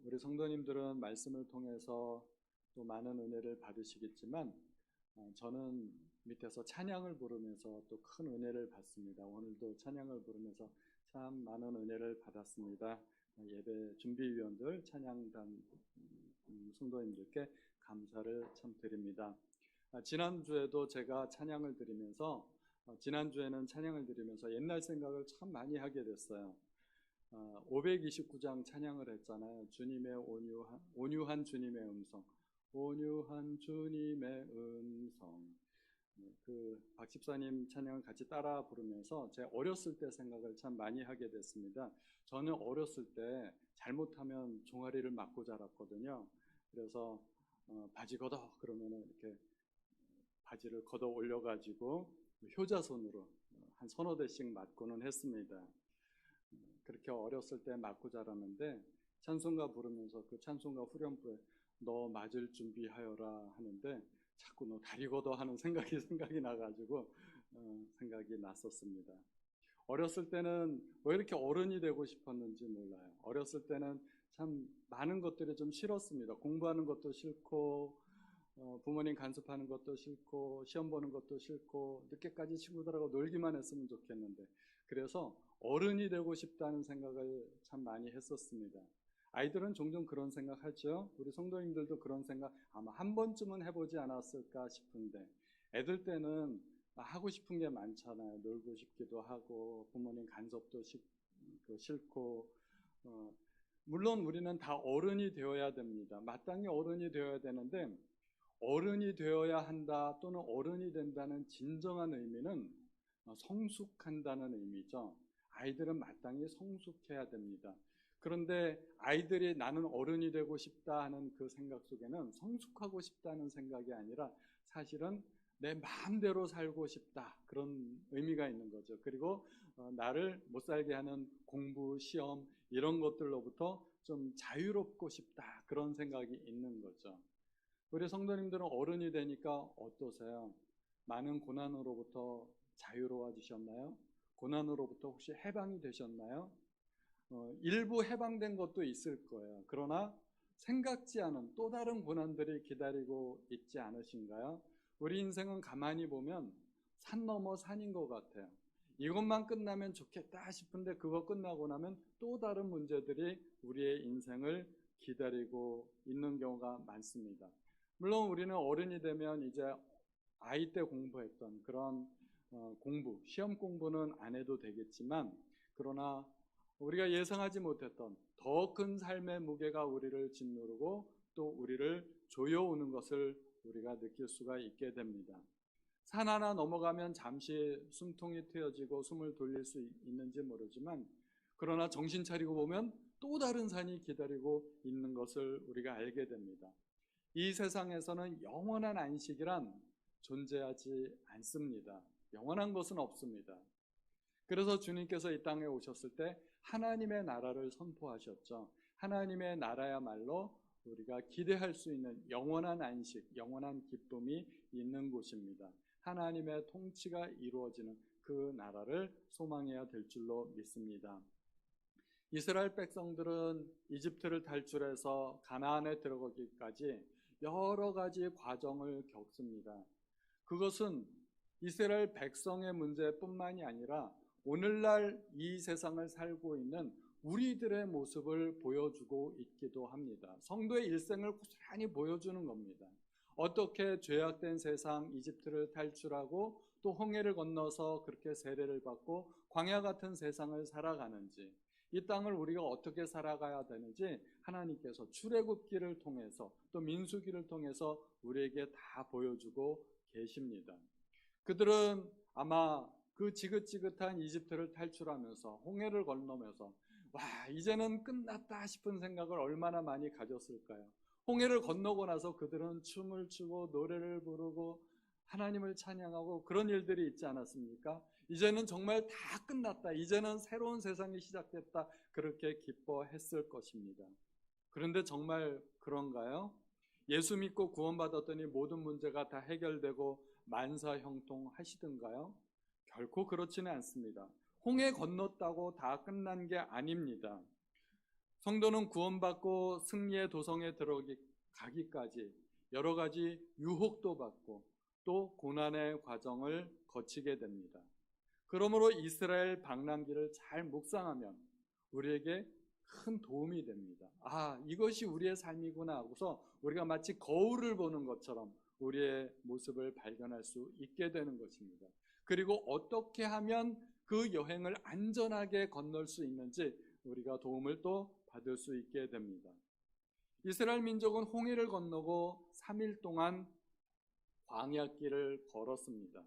우리 성도님들은 말씀을 통해서 또 많은 은혜를 받으시겠지만 저는 밑에서 찬양을 부르면서 또 큰 은혜를 받습니다. 오늘도 찬양을 부르면서 참 많은 은혜를 받았습니다. 예배 준비위원들, 찬양단 성도님들께 감사를 참 드립니다. 지난주에도 제가 찬양을 드리면서 지난주에는 찬양을 드리면서 옛날 생각을 참 많이 하게 됐어요. 529장 찬양을 했잖아요. 주님의 온유한 주님의 음성, 온유한 주님의 음성. 그 박집사님 찬양을 같이 따라 부르면서 제 어렸을 때 생각을 참 많이 하게 됐습니다. 저는 어렸을 때 잘못하면 종아리를 맞고 자랐거든요. 그래서 바지 걷어 그러면은 이렇게 바지를 걷어 올려가지고 효자손으로 한 서너 대씩 맞고는 했습니다. 그렇게 어렸을 때 맞고 자랐는데 찬송가 부르면서 그 찬송가 후렴구에 너 맞을 준비하여라 하는데 자꾸 너 다리 걷어 하는 생각이 나가지고 생각이 났었습니다. 어렸을 때는 왜 이렇게 어른이 되고 싶었는지 몰라요. 어렸을 때는 참 많은 것들이 좀 싫었습니다. 공부하는 것도 싫고 부모님 간섭하는 것도 싫고 시험 보는 것도 싫고 늦게까지 친구들하고 놀기만 했으면 좋겠는데 그래서 어른이 되고 싶다는 생각을 참 많이 했었습니다. 아이들은 종종 그런 생각하죠. 우리 성도님들도 그런 생각 아마 한 번쯤은 해보지 않았을까 싶은데 애들 때는 하고 싶은 게 많잖아요. 놀고 싶기도 하고 부모님 간섭도 싫고 물론 우리는 다 어른이 되어야 됩니다. 마땅히 어른이 되어야 되는데 어른이 되어야 한다 또는 어른이 된다는 진정한 의미는 성숙한다는 의미죠. 아이들은 마땅히 성숙해야 됩니다. 그런데 아이들이 나는 어른이 되고 싶다 하는 그 생각 속에는 성숙하고 싶다는 생각이 아니라 사실은 내 마음대로 살고 싶다 그런 의미가 있는 거죠. 그리고 나를 못 살게 하는 공부, 시험 이런 것들로부터 좀 자유롭고 싶다 그런 생각이 있는 거죠. 우리 성도님들은 어른이 되니까 어떠세요? 많은 고난으로부터 자유로워지셨나요? 고난으로부터 혹시 해방이 되셨나요? 일부 해방된 것도 있을 거예요. 그러나 생각지 않은 또 다른 고난들이 기다리고 있지 않으신가요? 우리 인생은 가만히 보면 산 넘어 산인 것 같아요. 이것만 끝나면 좋겠다 싶은데 그거 끝나고 나면 또 다른 문제들이 우리의 인생을 기다리고 있는 경우가 많습니다. 물론 우리는 어른이 되면 이제 아이 때 공부했던 그런 공부, 시험 공부는 안 해도 되겠지만 그러나 우리가 예상하지 못했던 더 큰 삶의 무게가 우리를 짓누르고 또 우리를 조여오는 것을 우리가 느낄 수가 있게 됩니다. 산 하나 넘어가면 잠시 숨통이 트여지고 숨을 돌릴 수 있는지 모르지만 그러나 정신 차리고 보면 또 다른 산이 기다리고 있는 것을 우리가 알게 됩니다. 이 세상에서는 영원한 안식이란 존재하지 않습니다. 영원한 것은 없습니다. 그래서 주님께서 이 땅에 오셨을 때 하나님의 나라를 선포하셨죠. 하나님의 나라야말로 우리가 기대할 수 있는 영원한 안식, 영원한 기쁨이 있는 곳입니다. 하나님의 통치가 이루어지는 그 나라를 소망해야 될 줄로 믿습니다. 이스라엘 백성들은 이집트를 탈출해서 가나안에 들어가기까지 여러 가지 과정을 겪습니다. 그것은 이스라엘 백성의 문제뿐만이 아니라 오늘날 이 세상을 살고 있는 우리들의 모습을 보여주고 있기도 합니다. 성도의 일생을 고스란히 보여주는 겁니다. 어떻게 죄악된 세상 이집트를 탈출하고 또 홍해를 건너서 그렇게 세례를 받고 광야 같은 세상을 살아가는지 이 땅을 우리가 어떻게 살아가야 되는지 하나님께서 출애굽기를 통해서 또 민수기를 통해서 우리에게 다 보여주고 계십니다. 그들은 아마 그 지긋지긋한 이집트를 탈출하면서 홍해를 건너면서 와 이제는 끝났다 싶은 생각을 얼마나 많이 가졌을까요? 홍해를 건너고 나서 그들은 춤을 추고 노래를 부르고 하나님을 찬양하고 그런 일들이 있지 않았습니까? 이제는 정말 다 끝났다. 이제는 새로운 세상이 시작됐다. 그렇게 기뻐했을 것입니다. 그런데 정말 그런가요? 예수 믿고 구원받았더니 모든 문제가 다 해결되고 만사형통하시던가요? 결코 그렇지는 않습니다. 홍해 건넜다고 다 끝난 게 아닙니다. 성도는 구원받고 승리의 도성에 들어가기까지 여러 가지 유혹도 받고 또 고난의 과정을 거치게 됩니다. 그러므로 이스라엘 방랑기를 잘 묵상하면 우리에게 큰 도움이 됩니다. 아, 이것이 우리의 삶이구나 하고서 우리가 마치 거울을 보는 것처럼 우리의 모습을 발견할 수 있게 되는 것입니다. 그리고 어떻게 하면 그 여행을 안전하게 건널 수 있는지 우리가 도움을 또 받을 수 있게 됩니다. 이스라엘 민족은 홍해를 건너고 3일 동안 광야길을 걸었습니다.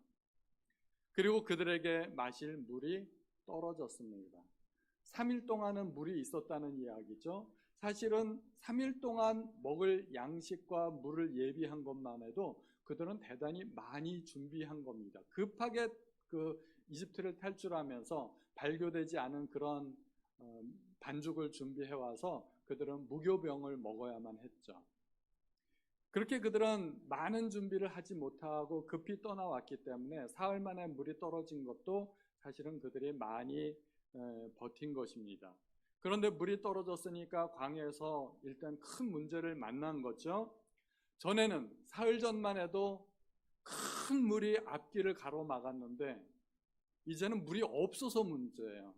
그리고 그들에게 마실 물이 떨어졌습니다. 3일 동안은 물이 있었다는 이야기죠. 사실은 3일 동안 먹을 양식과 물을 예비한 것만 해도 그들은 대단히 많이 준비한 겁니다. 급하게 그 이집트를 탈출하면서 발교되지 않은 그런 반죽을 준비해 와서 그들은 무교병을 먹어야만 했죠. 그렇게 그들은 많은 준비를 하지 못하고 급히 떠나왔기 때문에 사흘 만에 물이 떨어진 것도 사실은 그들이 많이 버틴 것입니다. 그런데 물이 떨어졌으니까 광야에서 일단 큰 문제를 만난 거죠. 전에는 사흘 전만 해도 큰 물이 앞길을 가로막았는데 이제는 물이 없어서 문제예요.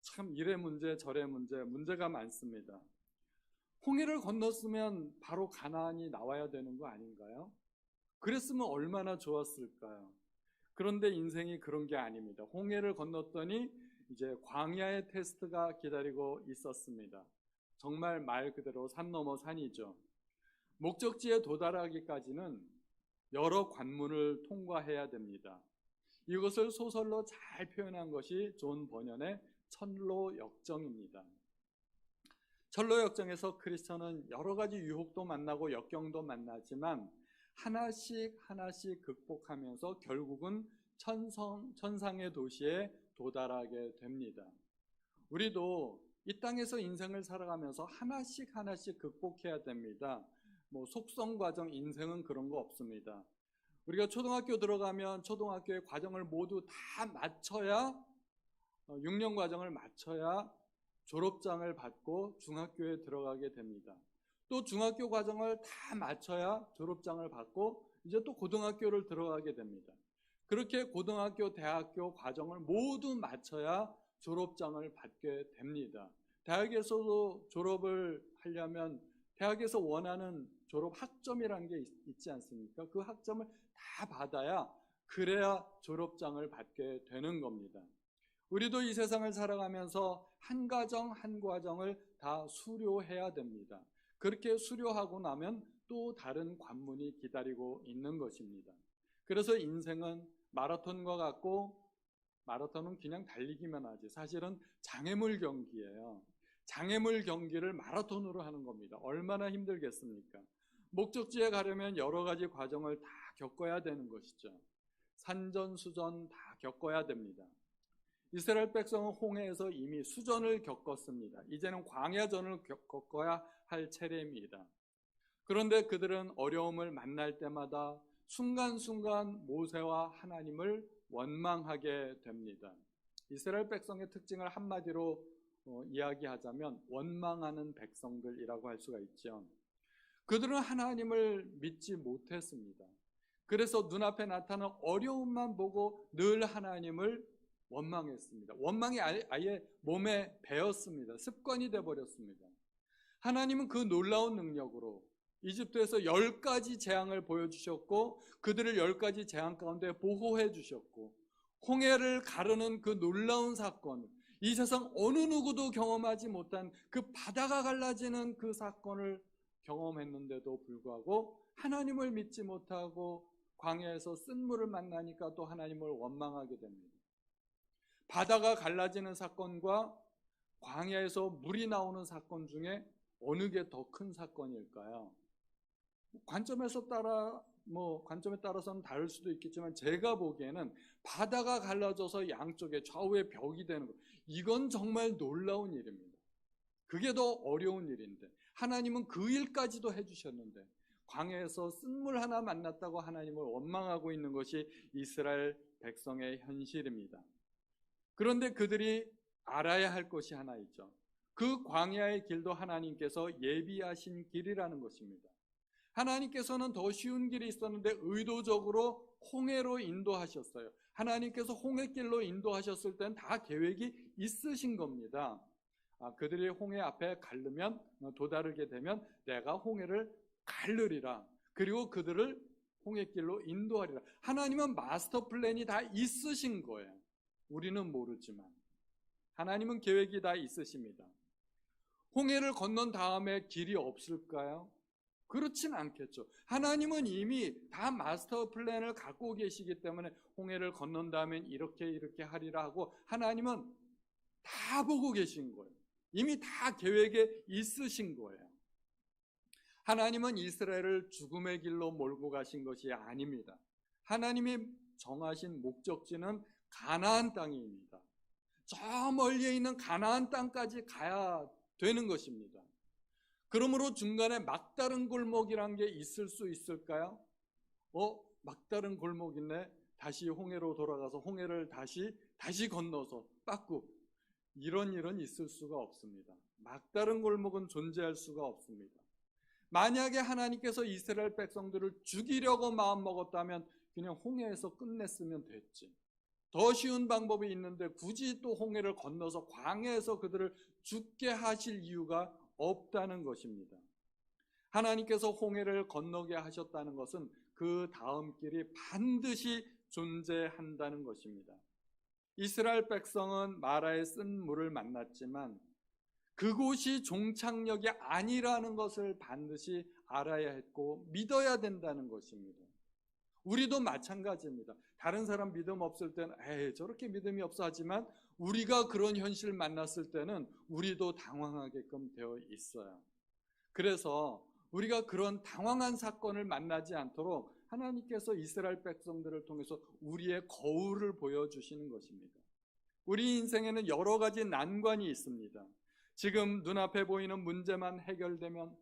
참 이래 문제 저래 문제, 문제가 많습니다. 홍해를 건넜으면 바로 가나안이 나와야 되는 거 아닌가요? 그랬으면 얼마나 좋았을까요? 그런데 인생이 그런 게 아닙니다. 홍해를 건넜더니 이제 광야의 테스트가 기다리고 있었습니다. 정말 말 그대로 산 넘어 산이죠. 목적지에 도달하기까지는 여러 관문을 통과해야 됩니다. 이것을 소설로 잘 표현한 것이 존 버년의 철로 역정입니다. 철로 역정에서 크리스천은 여러 가지 유혹도 만나고 역경도 만나지만 하나씩 하나씩 극복하면서 결국은 천상의 도시에 도달하게 됩니다. 우리도 이 땅에서 인생을 살아가면서 하나씩 하나씩 극복해야 됩니다. 속성 과정 인생은 그런 거 없습니다. 우리가 초등학교 들어가면 초등학교의 과정을 모두 다 마쳐야 6년 과정을 마쳐야 졸업장을 받고 중학교에 들어가게 됩니다. 또 중학교 과정을 다 마쳐야 졸업장을 받고 이제 또 고등학교를 들어가게 됩니다. 그렇게 고등학교, 대학교 과정을 모두 마쳐야 졸업장을 받게 됩니다. 대학에서도 졸업을 하려면 대학에서 원하는 졸업 학점이라는 게 있지 않습니까? 그 학점을 다 받아야 그래야 졸업장을 받게 되는 겁니다. 우리도 이 세상을 살아가면서 한 과정 한 과정을 다 수료해야 됩니다. 그렇게 수료하고 나면 또 다른 관문이 기다리고 있는 것입니다. 그래서 인생은 마라톤과 같고 마라톤은 그냥 달리기만 하지 사실은 장애물 경기예요. 장애물 경기를 마라톤으로 하는 겁니다. 얼마나 힘들겠습니까? 목적지에 가려면 여러 가지 과정을 다 겪어야 되는 것이죠. 산전수전 다 겪어야 됩니다. 이스라엘 백성은 홍해에서 이미 수전을 겪었습니다. 이제는 광야전을 겪어야 할 차례입니다. 그런데 그들은 어려움을 만날 때마다 순간순간 모세와 하나님을 원망하게 됩니다. 이스라엘 백성의 특징을 한마디로 이야기하자면 원망하는 백성들이라고 할 수가 있죠. 그들은 하나님을 믿지 못했습니다. 그래서 눈앞에 나타나는 어려움만 보고 늘 하나님을 원망했습니다. 원망이 아예 몸에 배었습니다. 습관이 되어버렸습니다. 하나님은 그 놀라운 능력으로 이집트에서 10가지 재앙을 보여주셨고 그들을 10가지 재앙 가운데 보호해 주셨고 홍해를 가르는 그 놀라운 사건, 이 세상 어느 누구도 경험하지 못한 그 바다가 갈라지는 그 사건을 경험했는데도 불구하고 하나님을 믿지 못하고 광야에서 쓴물을 만나니까 또 하나님을 원망하게 됩니다. 바다가 갈라지는 사건과 광야에서 물이 나오는 사건 중에 어느 게 더 큰 사건일까요? 관점에 따라서는 다를 수도 있겠지만 제가 보기에는 바다가 갈라져서 양쪽에 좌우에 벽이 되는 것, 이건 정말 놀라운 일입니다. 그게 더 어려운 일인데 하나님은 그 일까지도 해주셨는데 광야에서 쓴물 하나 만났다고 하나님을 원망하고 있는 것이 이스라엘 백성의 현실입니다. 그런데 그들이 알아야 할 것이 하나 있죠. 그 광야의 길도 하나님께서 예비하신 길이라는 것입니다. 하나님께서는 더 쉬운 길이 있었는데 의도적으로 홍해로 인도하셨어요. 하나님께서 홍해길로 인도하셨을 때는 다 계획이 있으신 겁니다. 그들이 홍해 앞에 가르면 도다르게 되면 내가 홍해를 가르리라. 그리고 그들을 홍해길로 인도하리라. 하나님은 마스터 플랜이 다 있으신 거예요. 우리는 모르지만 하나님은 계획이 다 있으십니다. 홍해를 건넌 다음에 길이 없을까요? 그렇진 않겠죠. 하나님은 이미 다 마스터 플랜을 갖고 계시기 때문에 홍해를 건넌 다음엔 이렇게 하리라 하고 하나님은 다 보고 계신 거예요. 이미 다 계획에 있으신 거예요. 하나님은 이스라엘을 죽음의 길로 몰고 가신 것이 아닙니다. 하나님이 정하신 목적지는 가나안 땅입니다. 저 멀리에 있는 가나안 땅까지 가야 되는 것입니다. 그러므로 중간에 막다른 골목이란 게 있을 수 있을까요? 막다른 골목 있네. 다시 홍해로 돌아가서 홍해를 다시 건너서 빠꾸. 이런 일은 있을 수가 없습니다. 막다른 골목은 존재할 수가 없습니다. 만약에 하나님께서 이스라엘 백성들을 죽이려고 마음먹었다면 그냥 홍해에서 끝냈으면 됐지. 더 쉬운 방법이 있는데 굳이 또 홍해를 건너서 광야에서 그들을 죽게 하실 이유가 없다는 것입니다. 하나님께서 홍해를 건너게 하셨다는 것은 그 다음 길이 반드시 존재한다는 것입니다. 이스라엘 백성은 마라의 쓴 물을 만났지만 그곳이 종착역이 아니라는 것을 반드시 알아야 했고 믿어야 된다는 것입니다. 우리도 마찬가지입니다. 다른 사람 믿음 없을 때는 저렇게 믿음이 없어 하지만 우리가 그런 현실을 만났을 때는 우리도 당황하게끔 되어 있어요. 그래서 우리가 그런 당황한 사건을 만나지 않도록 하나님께서 이스라엘 백성들을 통해서 우리의 거울을 보여주시는 것입니다. 우리 인생에는 여러 가지 난관이 있습니다. 지금 눈앞에 보이는 문제만 해결되면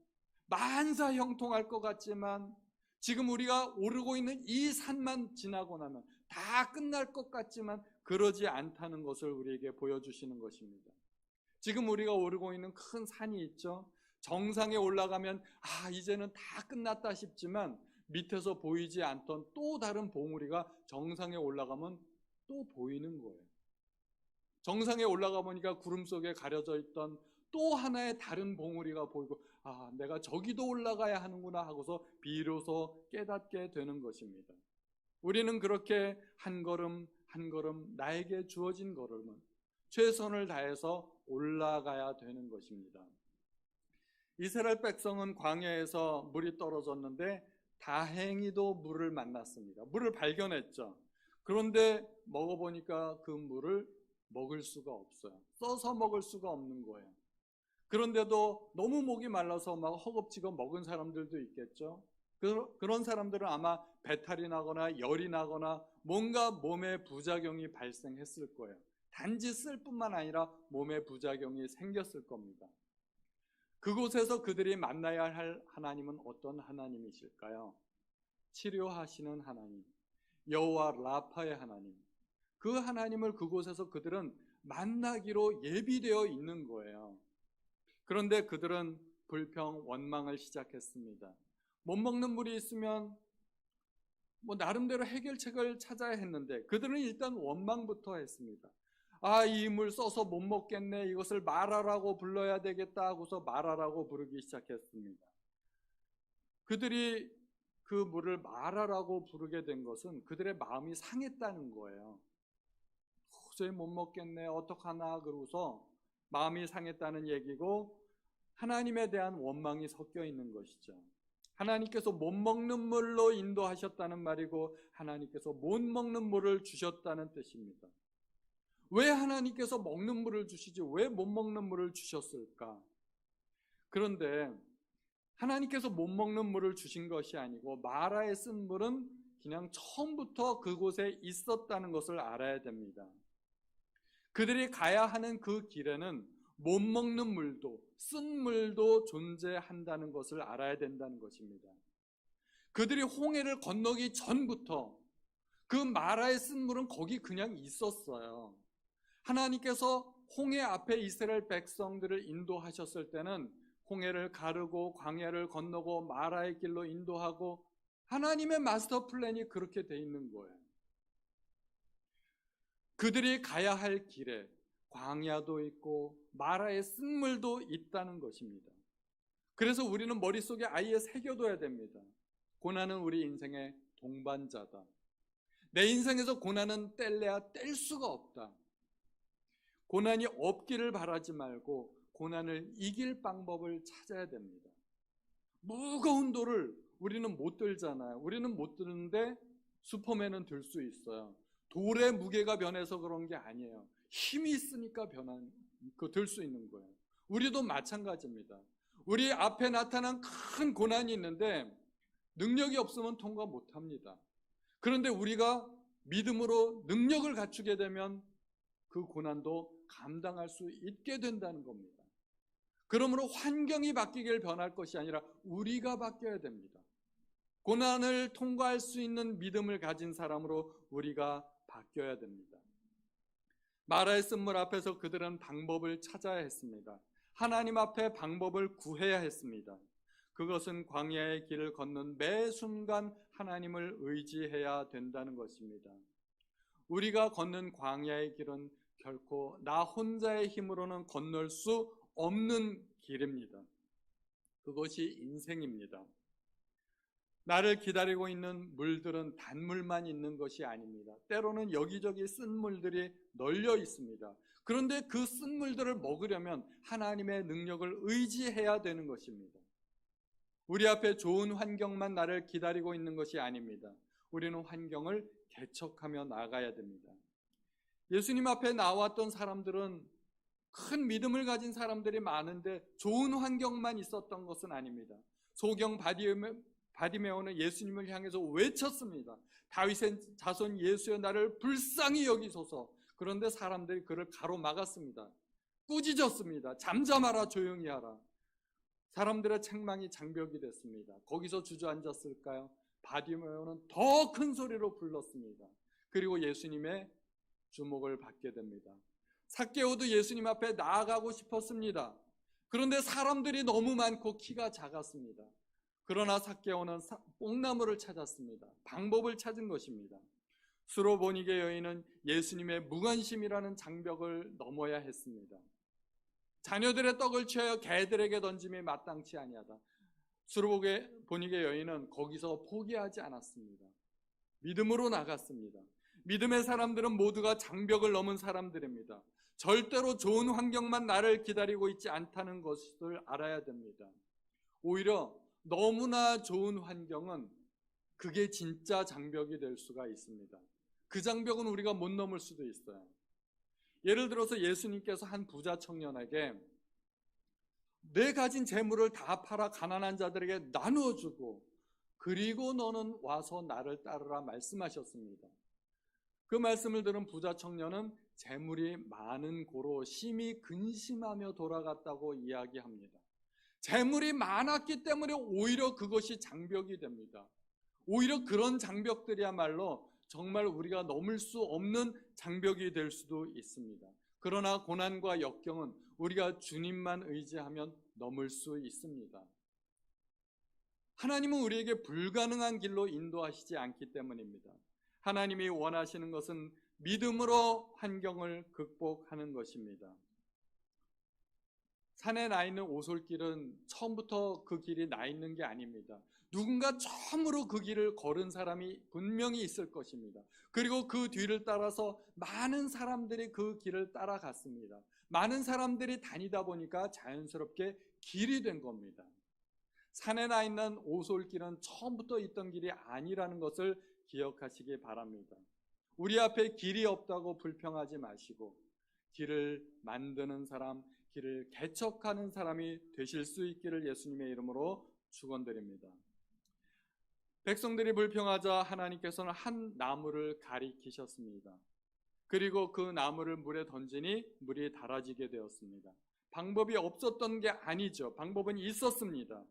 만사형통할 것 같지만 지금 우리가 오르고 있는 이 산만 지나고 나면 다 끝날 것 같지만 그러지 않다는 것을 우리에게 보여주시는 것입니다. 지금 우리가 오르고 있는 큰 산이 있죠. 정상에 올라가면 이제는 다 끝났다 싶지만 밑에서 보이지 않던 또 다른 봉우리가 정상에 올라가면 또 보이는 거예요. 정상에 올라가 보니까 구름 속에 가려져 있던 또 하나의 다른 봉우리가 보이고 내가 저기도 올라가야 하는구나 하고서 비로소 깨닫게 되는 것입니다. 우리는 그렇게 한 걸음 한 걸음 나에게 주어진 걸음은 최선을 다해서 올라가야 되는 것입니다. 이스라엘 백성은 광야에서 물이 떨어졌는데 다행히도 물을 만났습니다. 물을 발견했죠. 그런데 먹어보니까 그 물을 먹을 수가 없어요. 써서 먹을 수가 없는 거예요. 그런데도 너무 목이 말라서 막 허겁지겁 먹은 사람들도 있겠죠. 그런 사람들은 아마 배탈이 나거나 열이 나거나 뭔가 몸에 부작용이 발생했을 거예요. 단지 쓸 뿐만 아니라 몸에 부작용이 생겼을 겁니다. 그곳에서 그들이 만나야 할 하나님은 어떤 하나님이실까요? 치료하시는 하나님, 여호와 라파의 하나님. 그 하나님을 그곳에서 그들은 만나기로 예비되어 있는 거예요. 그런데 그들은 불평, 원망을 시작했습니다. 못 먹는 물이 있으면 나름대로 해결책을 찾아야 했는데 그들은 일단 원망부터 했습니다. 이 물 써서 못 먹겠네. 이것을 마라라고 불러야 되겠다 하고서 마라라고 부르기 시작했습니다. 그들이 그 물을 마라라고 부르게 된 것은 그들의 마음이 상했다는 거예요. 도저히 못 먹겠네. 어떡하나 그러고서 마음이 상했다는 얘기고 하나님에 대한 원망이 섞여 있는 것이죠. 하나님께서 못 먹는 물로 인도하셨다는 말이고 하나님께서 못 먹는 물을 주셨다는 뜻입니다. 왜 하나님께서 먹는 물을 주시지 왜 못 먹는 물을 주셨을까? 그런데 하나님께서 못 먹는 물을 주신 것이 아니고 마라에 쓴 물은 그냥 처음부터 그곳에 있었다는 것을 알아야 됩니다. 그들이 가야 하는 그 길에는 못 먹는 물도 쓴 물도 존재한다는 것을 알아야 된다는 것입니다. 그들이 홍해를 건너기 전부터 그 마라에 쓴 물은 거기 그냥 있었어요. 하나님께서 홍해 앞에 이스라엘 백성들을 인도하셨을 때는 홍해를 가르고 광야를 건너고 마라의 길로 인도하고 하나님의 마스터 플랜이 그렇게 돼 있는 거예요. 그들이 가야 할 길에 광야도 있고 마라의 쓴물도 있다는 것입니다. 그래서 우리는 머릿속에 아예 새겨둬야 됩니다. 고난은 우리 인생의 동반자다. 내 인생에서 고난은 뗄래야 뗄 수가 없다. 고난이 없기를 바라지 말고 고난을 이길 방법을 찾아야 됩니다. 무거운 돌을 우리는 못 들잖아요. 우리는 못 드는데 슈퍼맨은 들 수 있어요. 돌의 무게가 변해서 그런 게 아니에요. 힘이 있으니까 들 수 있는 거예요. 우리도 마찬가지입니다. 우리 앞에 나타난 큰 고난이 있는데 능력이 없으면 통과 못 합니다. 그런데 우리가 믿음으로 능력을 갖추게 되면 그 고난도 감당할 수 있게 된다는 겁니다. 그러므로 환경이 바뀌길 변할 것이 아니라 우리가 바뀌어야 됩니다. 고난을 통과할 수 있는 믿음을 가진 사람으로 우리가 바뀌어야 됩니다. 마라의 쓴물 앞에서 그들은 방법을 찾아야 했습니다. 하나님 앞에 방법을 구해야 했습니다. 그것은 광야의 길을 걷는 매 순간 하나님을 의지해야 된다는 것입니다. 우리가 걷는 광야의 길은 결코 나 혼자의 힘으로는 건널 수 없는 길입니다. 그것이 인생입니다. 나를 기다리고 있는 물들은 단물만 있는 것이 아닙니다. 때로는 여기저기 쓴 물들이 널려 있습니다. 그런데 그 쓴 물들을 먹으려면 하나님의 능력을 의지해야 되는 것입니다. 우리 앞에 좋은 환경만 나를 기다리고 있는 것이 아닙니다. 우리는 환경을 개척하며 나가야 됩니다. 예수님 앞에 나왔던 사람들은 큰 믿음을 가진 사람들이 많은데 좋은 환경만 있었던 것은 아닙니다. 소경 바디메오는 예수님을 향해서 외쳤습니다. 다윗의 자손 예수여 나를 불쌍히 여기소서. 그런데 사람들이 그를 가로막았습니다. 꾸짖었습니다. 잠잠하라, 조용히 하라. 사람들의 책망이 장벽이 됐습니다. 거기서 주저앉았을까요? 바디메오는 더 큰 소리로 불렀습니다. 그리고 예수님의 주목을 받게 됩니다. 삭개오도 예수님 앞에 나아가고 싶었습니다. 그런데 사람들이 너무 많고 키가 작았습니다. 그러나 삭개오는 뽕나무를 찾았습니다. 방법을 찾은 것입니다. 수로보니게 여인은 예수님의 무관심이라는 장벽을 넘어야 했습니다. 자녀들의 떡을 취하여 개들에게 던짐이 마땅치 아니하다. 수로보니게 여인은 거기서 포기하지 않았습니다. 믿음으로 나갔습니다. 믿음의 사람들은 모두가 장벽을 넘은 사람들입니다. 절대로 좋은 환경만 나를 기다리고 있지 않다는 것을 알아야 됩니다. 오히려 너무나 좋은 환경은 그게 진짜 장벽이 될 수가 있습니다. 그 장벽은 우리가 못 넘을 수도 있어요. 예를 들어서 예수님께서 한 부자 청년에게 내 가진 재물을 다 팔아 가난한 자들에게 나누어 주고 그리고 너는 와서 나를 따르라 말씀하셨습니다. 그 말씀을 들은 부자 청년은 재물이 많은 고로 심히 근심하며 돌아갔다고 이야기합니다. 재물이 많았기 때문에 오히려 그것이 장벽이 됩니다. 오히려 그런 장벽들이야말로 정말 우리가 넘을 수 없는 장벽이 될 수도 있습니다. 그러나 고난과 역경은 우리가 주님만 의지하면 넘을 수 있습니다. 하나님은 우리에게 불가능한 길로 인도하시지 않기 때문입니다. 하나님이 원하시는 것은 믿음으로 환경을 극복하는 것입니다. 산에 나 있는 오솔길은 처음부터 그 길이 나 있는 게 아닙니다. 누군가 처음으로 그 길을 걸은 사람이 분명히 있을 것입니다. 그리고 그 뒤를 따라서 많은 사람들이 그 길을 따라갔습니다. 많은 사람들이 다니다 보니까 자연스럽게 길이 된 겁니다. 산에 나 있는 오솔길은 처음부터 있던 길이 아니라는 것을 기억하시기 바랍니다. 우리 앞에 길이 없다고 불평하지 마시고 길을 만드는 사람, 길을 개척하는 사람이 되실 수 있기를 예수님의 이름으로 축원드립니다. 백성들이 불평하자 하나님께서는 한 나무를 가리키셨습니다. 그리고 그 나무를 물에 던지니 물이 달아지게 되었습니다. 방법이 없었던 게 아니죠. 방법은 있었습니다.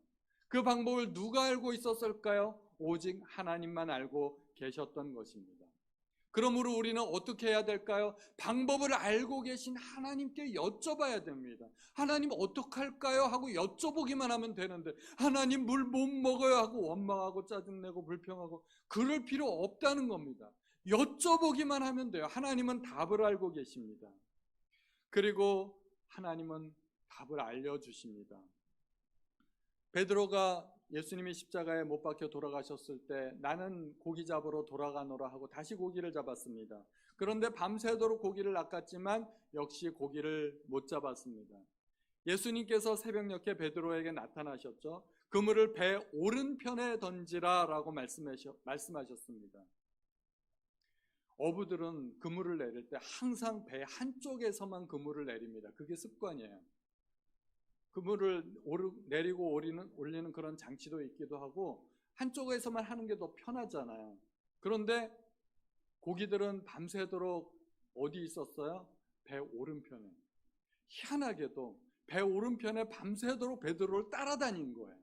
그 방법을 누가 알고 있었을까요? 오직 하나님만 알고 계셨던 것입니다. 그러므로 우리는 어떻게 해야 될까요? 방법을 알고 계신 하나님께 여쭤봐야 됩니다. 하나님 어떡할까요? 하고 여쭤보기만 하면 되는데, 하나님 물 못 먹어요 하고 원망하고 짜증내고 불평하고 그럴 필요 없다는 겁니다. 여쭤보기만 하면 돼요. 하나님은 답을 알고 계십니다. 그리고 하나님은 답을 알려주십니다. 베드로가 예수님이 십자가에 못 박혀 돌아가셨을 때 나는 고기 잡으러 돌아가노라 하고 다시 고기를 잡았습니다. 그런데 밤새도록 고기를 낚았지만 역시 고기를 못 잡았습니다. 예수님께서 새벽녘에 베드로에게 나타나셨죠. 그물을 배 오른편에 던지라 라고 말씀하셨습니다. 어부들은 그물을 내릴 때 항상 배 한쪽에서만 그물을 내립니다. 그게 습관이에요. 그물을 내리고 올리는 그런 장치도 있기도 하고 한쪽에서만 하는 게 더 편하잖아요. 그런데 고기들은 밤새도록 어디 있었어요? 배 오른편에. 희한하게도 배 오른편에 밤새도록 베드로를 따라다닌 거예요.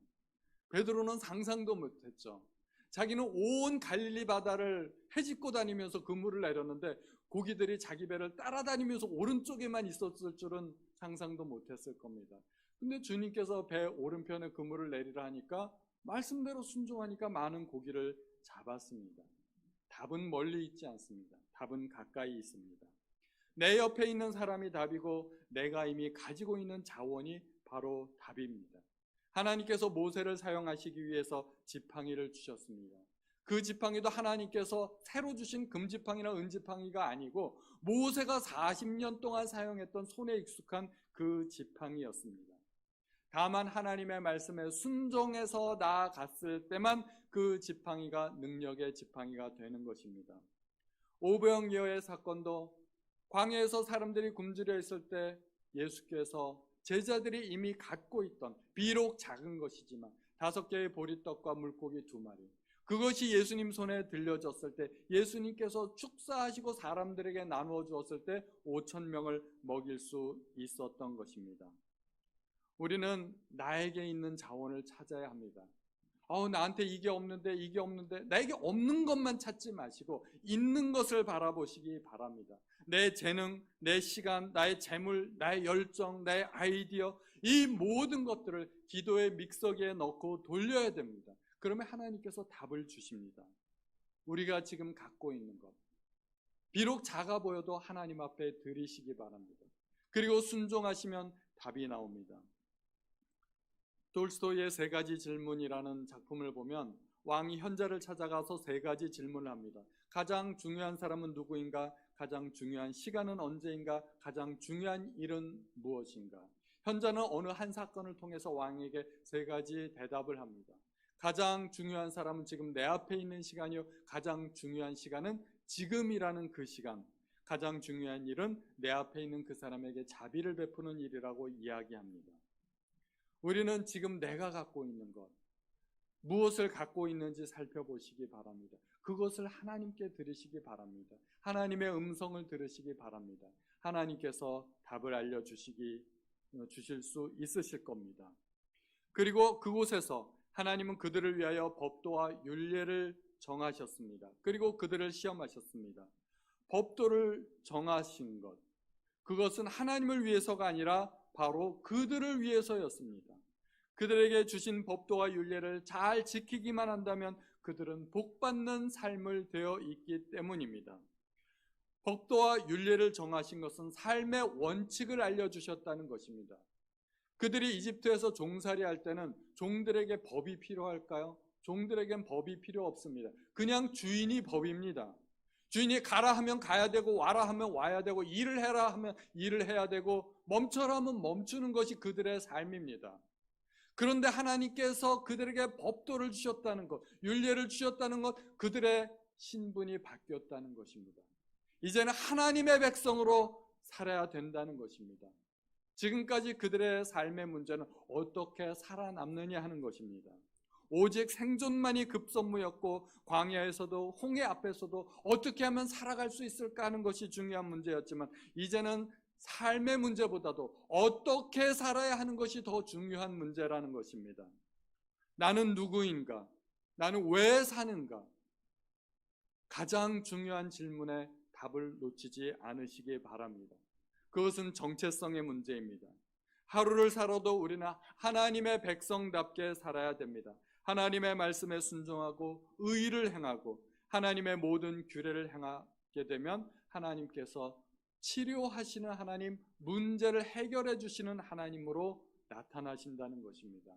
베드로는 상상도 못했죠. 자기는 온 갈릴리 바다를 헤집고 다니면서 그물을 내렸는데 고기들이 자기 배를 따라다니면서 오른쪽에만 있었을 줄은 상상도 못했을 겁니다. 근데 주님께서 배 오른편에 그물을 내리라 하니까 말씀대로 순종하니까 많은 고기를 잡았습니다. 답은 멀리 있지 않습니다. 답은 가까이 있습니다. 내 옆에 있는 사람이 답이고 내가 이미 가지고 있는 자원이 바로 답입니다. 하나님께서 모세를 사용하시기 위해서 지팡이를 주셨습니다. 그 지팡이도 하나님께서 새로 주신 금지팡이나 은지팡이가 아니고 모세가 40년 동안 사용했던 손에 익숙한 그 지팡이였습니다. 다만 하나님의 말씀에 순종해서 나아갔을 때만 그 지팡이가 능력의 지팡이가 되는 것입니다. 오병이어의 사건도 광야에서 사람들이 굶주려 있을 때 예수께서 제자들이 이미 갖고 있던 비록 작은 것이지만 5개의 보리떡과 물고기 2마리, 그것이 예수님 손에 들려졌을 때 예수님께서 축사하시고 사람들에게 나누어 주었을 때 5,000명을 먹일 수 있었던 것입니다. 우리는 나에게 있는 자원을 찾아야 합니다. 나한테 이게 없는데 나에게 없는 것만 찾지 마시고 있는 것을 바라보시기 바랍니다. 내 재능, 내 시간, 나의 재물, 나의 열정, 나의 아이디어, 이 모든 것들을 기도의 믹서기에 넣고 돌려야 됩니다. 그러면 하나님께서 답을 주십니다. 우리가 지금 갖고 있는 것, 비록 작아 보여도 하나님 앞에 드리시기 바랍니다. 그리고 순종하시면 답이 나옵니다. 돌스토이의 3가지 질문이라는 작품을 보면 왕이 현자를 찾아가서 3가지 질문을 합니다. 가장 중요한 사람은 누구인가? 가장 중요한 시간은 언제인가? 가장 중요한 일은 무엇인가? 현자는 어느 한 사건을 통해서 왕에게 3가지 대답을 합니다. 가장 중요한 사람은 지금 내 앞에 있는 시간이요, 가장 중요한 시간은 지금이라는 그 시간, 가장 중요한 일은 내 앞에 있는 그 사람에게 자비를 베푸는 일이라고 이야기합니다. 우리는 지금 내가 갖고 있는 것, 무엇을 갖고 있는지 살펴보시기 바랍니다. 그것을 하나님께 드리시기 바랍니다. 하나님의 음성을 들으시기 바랍니다. 하나님께서 답을 주실 수 있으실 겁니다. 그리고 그곳에서 하나님은 그들을 위하여 법도와 율례를 정하셨습니다. 그리고 그들을 시험하셨습니다. 법도를 정하신 것, 그것은 하나님을 위해서가 아니라 바로 그들을 위해서였습니다. 그들에게 주신 법도와 율례를 잘 지키기만 한다면 그들은 복받는 삶을 되어 있기 때문입니다. 법도와 율례를 정하신 것은 삶의 원칙을 알려주셨다는 것입니다. 그들이 이집트에서 종살이 할 때는 종들에게 법이 필요할까요? 종들에겐 법이 필요 없습니다. 그냥 주인이 법입니다. 주인이 가라 하면 가야 되고 와라 하면 와야 되고 일을 해라 하면 일을 해야 되고 멈춰라 하면 멈추는 것이 그들의 삶입니다. 그런데 하나님께서 그들에게 법도를 주셨다는 것, 율례를 주셨다는 것, 그들의 신분이 바뀌었다는 것입니다. 이제는 하나님의 백성으로 살아야 된다는 것입니다. 지금까지 그들의 삶의 문제는 어떻게 살아남느냐 하는 것입니다. 오직 생존만이 급선무였고 광야에서도 홍해 앞에서도 어떻게 하면 살아갈 수 있을까 하는 것이 중요한 문제였지만 이제는 삶의 문제보다도 어떻게 살아야 하는 것이 더 중요한 문제라는 것입니다. 나는 누구인가? 나는 왜 사는가? 가장 중요한 질문에 답을 놓치지 않으시기 바랍니다. 그것은 정체성의 문제입니다. 하루를 살아도 우리는 하나님의 백성답게 살아야 됩니다. 하나님의 말씀에 순종하고 의를 행하고 하나님의 모든 규례를 행하게 되면 하나님께서 치료하시는 하나님, 문제를 해결해 주시는 하나님으로 나타나신다는 것입니다.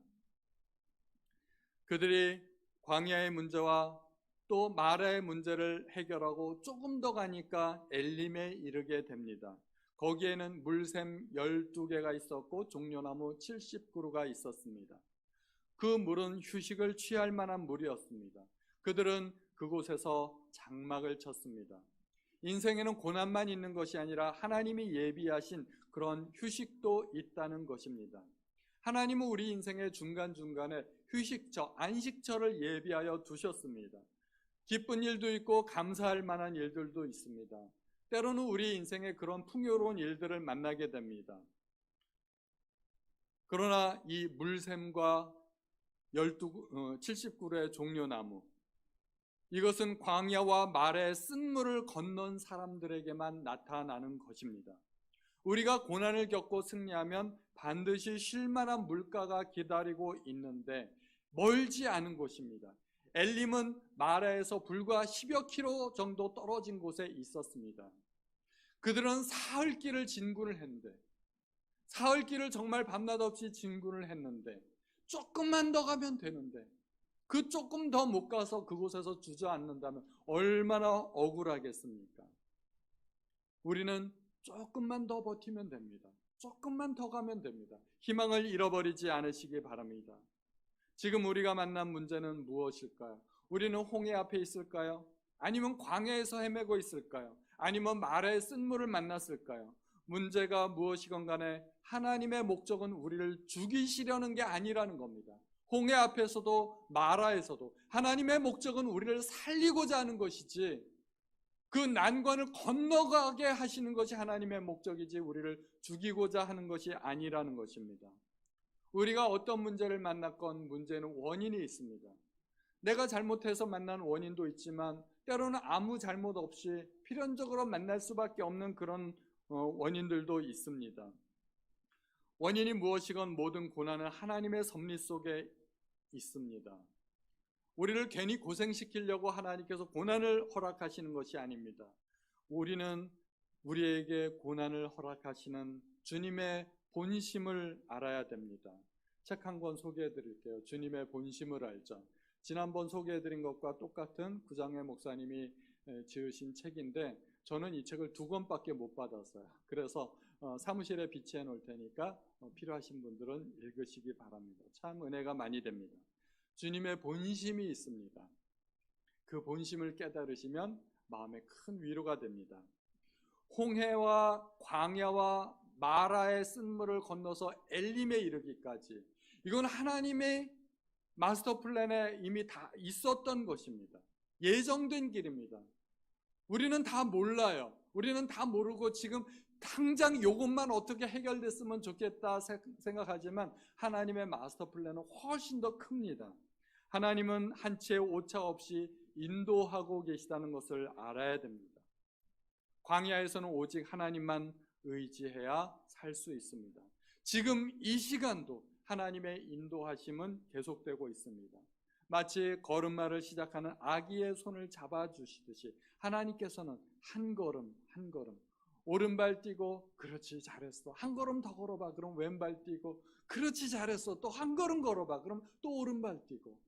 그들이 광야의 문제와 또 마라의 문제를 해결하고 조금 더 가니까 엘림에 이르게 됩니다. 거기에는 물샘 12개가 있었고 종려나무 70그루가 있었습니다. 그 물은 휴식을 취할 만한 물이었습니다. 그들은 그곳에서 장막을 쳤습니다. 인생에는 고난만 있는 것이 아니라 하나님이 예비하신 그런 휴식도 있다는 것입니다. 하나님은 우리 인생의 중간중간에 휴식처, 안식처를 예비하여 두셨습니다. 기쁜 일도 있고 감사할 만한 일들도 있습니다. 때로는 우리 인생에 그런 풍요로운 일들을 만나게 됩니다. 그러나 이 물샘과 70그루의 종려나무, 이것은 광야와 말의 쓴물을 건넌 사람들에게만 나타나는 것입니다. 우리가 고난을 겪고 승리하면 반드시 쉴 만한 물가가 기다리고 있는데 멀지 않은 곳입니다. 엘림은 마라에서 불과 10여 킬로 정도 떨어진 곳에 있었습니다. 그들은 사흘길을 진군을 했는데, 사흘길을 정말 밤낮 없이 진군을 했는데 조금만 더 가면 되는데 그 조금 더 못 가서 그곳에서 주저앉는다면 얼마나 억울하겠습니까? 우리는 조금만 더 버티면 됩니다. 조금만 더 가면 됩니다. 희망을 잃어버리지 않으시기 바랍니다. 지금 우리가 만난 문제는 무엇일까요? 우리는 홍해 앞에 있을까요? 아니면 광야에서 헤매고 있을까요? 아니면 마라의 쓴물을 만났을까요? 문제가 무엇이건 간에 하나님의 목적은 우리를 죽이시려는 게 아니라는 겁니다. 홍해 앞에서도 마라에서도 하나님의 목적은 우리를 살리고자 하는 것이지, 그 난관을 건너가게 하시는 것이 하나님의 목적이지 우리를 죽이고자 하는 것이 아니라는 것입니다. 우리가 어떤 문제를 만났건 문제는 원인이 있습니다. 내가 잘못해서 만난 원인도 있지만 때로는 아무 잘못 없이 필연적으로 만날 수밖에 없는 그런 원인들도 있습니다. 원인이 무엇이건 모든 고난은 하나님의 섭리 속에 있습니다. 우리를 괜히 고생시키려고 하나님께서 고난을 허락하시는 것이 아닙니다. 우리는 우리에게 고난을 허락하시는 주님의 본심을 알아야 됩니다. 책 한 권 소개해 드릴게요. 주님의 본심을 알자. 지난번 소개해 드린 것과 똑같은 구장의 목사님이 지으신 책인데 저는 이 책을 2권밖에 못 받았어요. 그래서 사무실에 비치해 놓을 테니까 필요하신 분들은 읽으시기 바랍니다. 참 은혜가 많이 됩니다. 주님의 본심이 있습니다. 그 본심을 깨달으시면 마음에 큰 위로가 됩니다. 홍해와 광야와 마라의 쓴물을 건너서 엘림에 이르기까지, 이건 하나님의 마스터 플랜에 이미 다 있었던 것입니다. 예정된 길입니다. 우리는 다 몰라요. 우리는 다 모르고 지금 당장 이것만 어떻게 해결됐으면 좋겠다 생각하지만 하나님의 마스터 플랜은 훨씬 더 큽니다. 하나님은 한 채의 오차 없이 인도하고 계시다는 것을 알아야 됩니다. 광야에서는 오직 하나님만 의지해야 살 수 있습니다. 지금 이 시간도 하나님의 인도하심은 계속되고 있습니다. 마치 걸음마를 시작하는 아기의 손을 잡아주시듯이 하나님께서는 한 걸음 한 걸음, 오른발 띄고 그렇지 잘했어, 한 걸음 더 걸어봐, 그럼 왼발 띄고 그렇지 잘했어, 또 한 걸음 걸어봐, 그럼 또 오른발 띄고,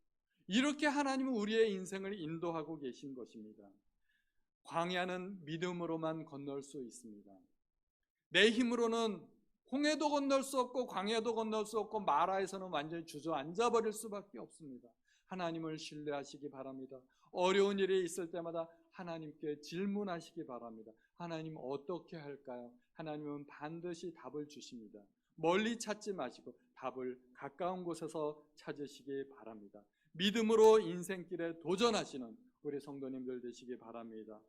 이렇게 하나님은 우리의 인생을 인도하고 계신 것입니다. 광야는 믿음으로만 건널 수 있습니다. 내 힘으로는 홍해도 건널 수 없고 광야도 건널 수 없고 마라에서는 완전히 주저앉아 버릴 수밖에 없습니다. 하나님을 신뢰하시기 바랍니다. 어려운 일이 있을 때마다 하나님께 질문하시기 바랍니다. 하나님 어떻게 할까요? 하나님은 반드시 답을 주십니다. 멀리 찾지 마시고 답을 가까운 곳에서 찾으시기 바랍니다. 믿음으로 인생길에 도전하시는 우리 성도님들 되시기 바랍니다.